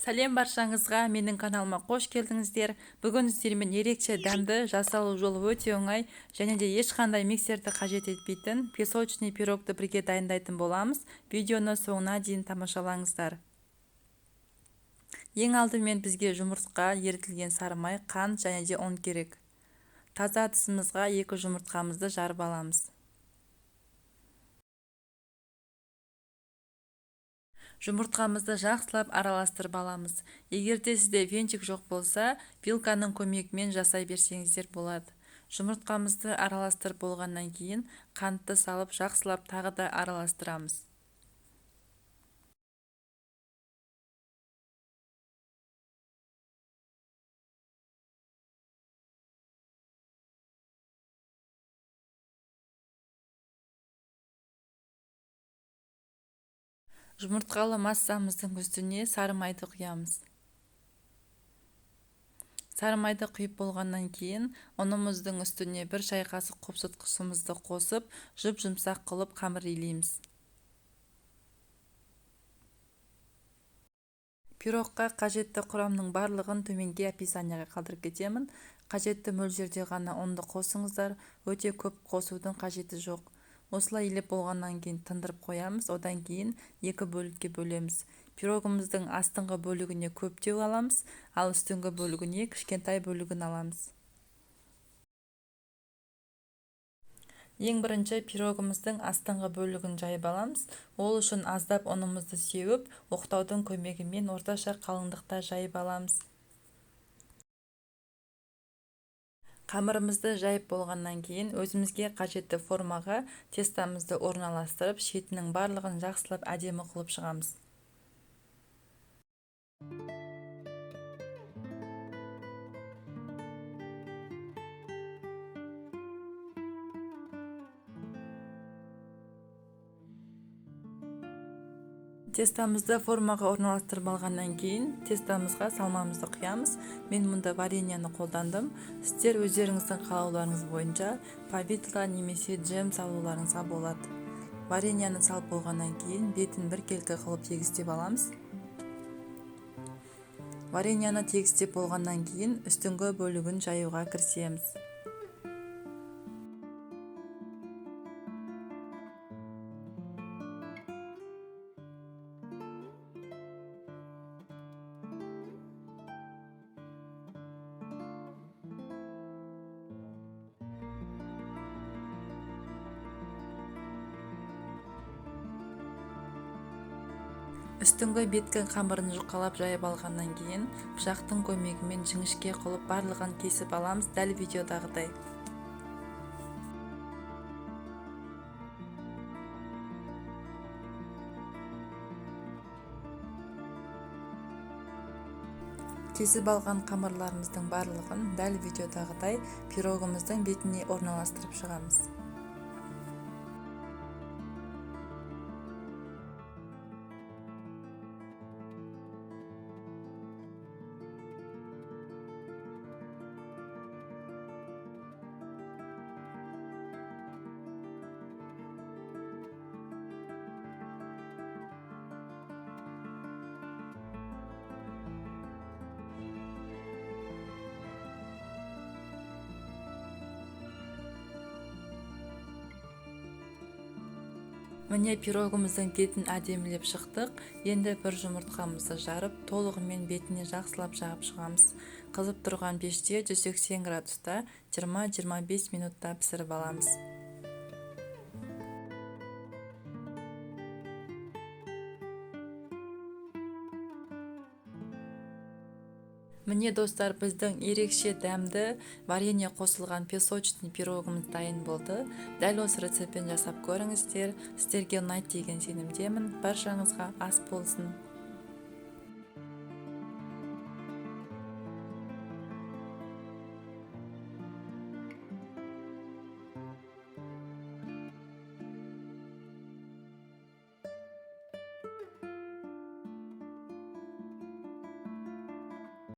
Сәлем баршаңызға, менің каналыма қош келдіңіздер. Бүгін сіздермен ерекше дәмді, жасалу жолы өте оңай және де ешқандай миксерді қажет етпейтін песочный пирогты бірге дайындайтын боламыз. Видеоны соңына дейін тамашалаңыздар. Ең алдымен бізге жұмыртқа, ерітілген сары май, қант және де ұн керек. Таза ыдысымызға 2 жұмыртқамызды жарып аламыз. Жұмыртқамызды жақсылап араластырып аламыз. Егерде сізде венчик жоқ болса, вилканың көмегімен жасай берсеңіздер болады. Жұмыртқамызды араластырып болғаннан кейін қантты салып жақсылап тағы да араластырамыз. Жұмыртқалы массамыздың үстіне сары майды құямыз. Сары майды құйып болғаннан кейін ұнымыздың үстіне 1 шай қасық қосымызды қосып, жұп-жұмсақ қылып қамыр илейміз. Пирогқа қажетті құрамның барлығын төменге описанияға қалдырып кетемін. Қажетті мөлшерде ғана ұнды қосыңыздар, өте көп қосудың қажеті жоқ. Осылай илеп болғаннан кейін тындырып қоямыз, одан кейін 2 бөлікке бөлеміз. Пирогымыздың астыңғы бөлігіне көптеу аламыз, ал үстіңгі бөлігіне кішкентай бөлігін аламыз. Ең бірінші пирогымыздың астыңғы бөлігін жайып аламыз. Ол үшін аздап ұнымызды сеуіп, оқтаудың көмегімен орташа қалыңдықта жайып аламыз. Қамырымызды жайып болғаннан кейін өзімізге қажетті формаға тестамызды орналастырып, шетінің барлығын жақсылап әдемі қылып шығамыз. Тестамызды формаға орналастырып алғаннан кейін тестамызға салмамызды құямыз. Мен мұнда вареньяны қолдандым. Сіздер өздеріңіздің қалауларыңыз бойынша повидло немесе джем салуларыңызға болады. Вареньяны салып болғаннан кейін бетін біркелкі қылып тегістеп аламыз. Вареньяны тегістеп болғаннан кейін үстіңгі бөлігін жаюға кірісеміз. Үстіңгі беткі қамырын жұқалап жайып алғаннан кейін пышақтың көмегімен жіңішке қылып барлығын кесіп аламыз, дәл видеодағыдай. Кесіп алған қамырларымыздың барлығын дәл видеодағыдай пирогымыздың бетіне орналастырып шығамыз. Міне пирогымыздың бетін әдемілеп шықтық. Енді бір жұмыртқамызды жарып, толығымен бетіне жақсылап жағып шығамыз. Қызып тұрған пеште 180 градуста 20-25 минутта пісіріп аламыз. Міне достар, біздің ерекше дәмді варенье қосылған песочный пирогымыз дайын болды. Дәл осы рецептпен жасап көріңіздер. Сіздерге ұнайды деген сенімдемін. Баршаңызға ас болсын.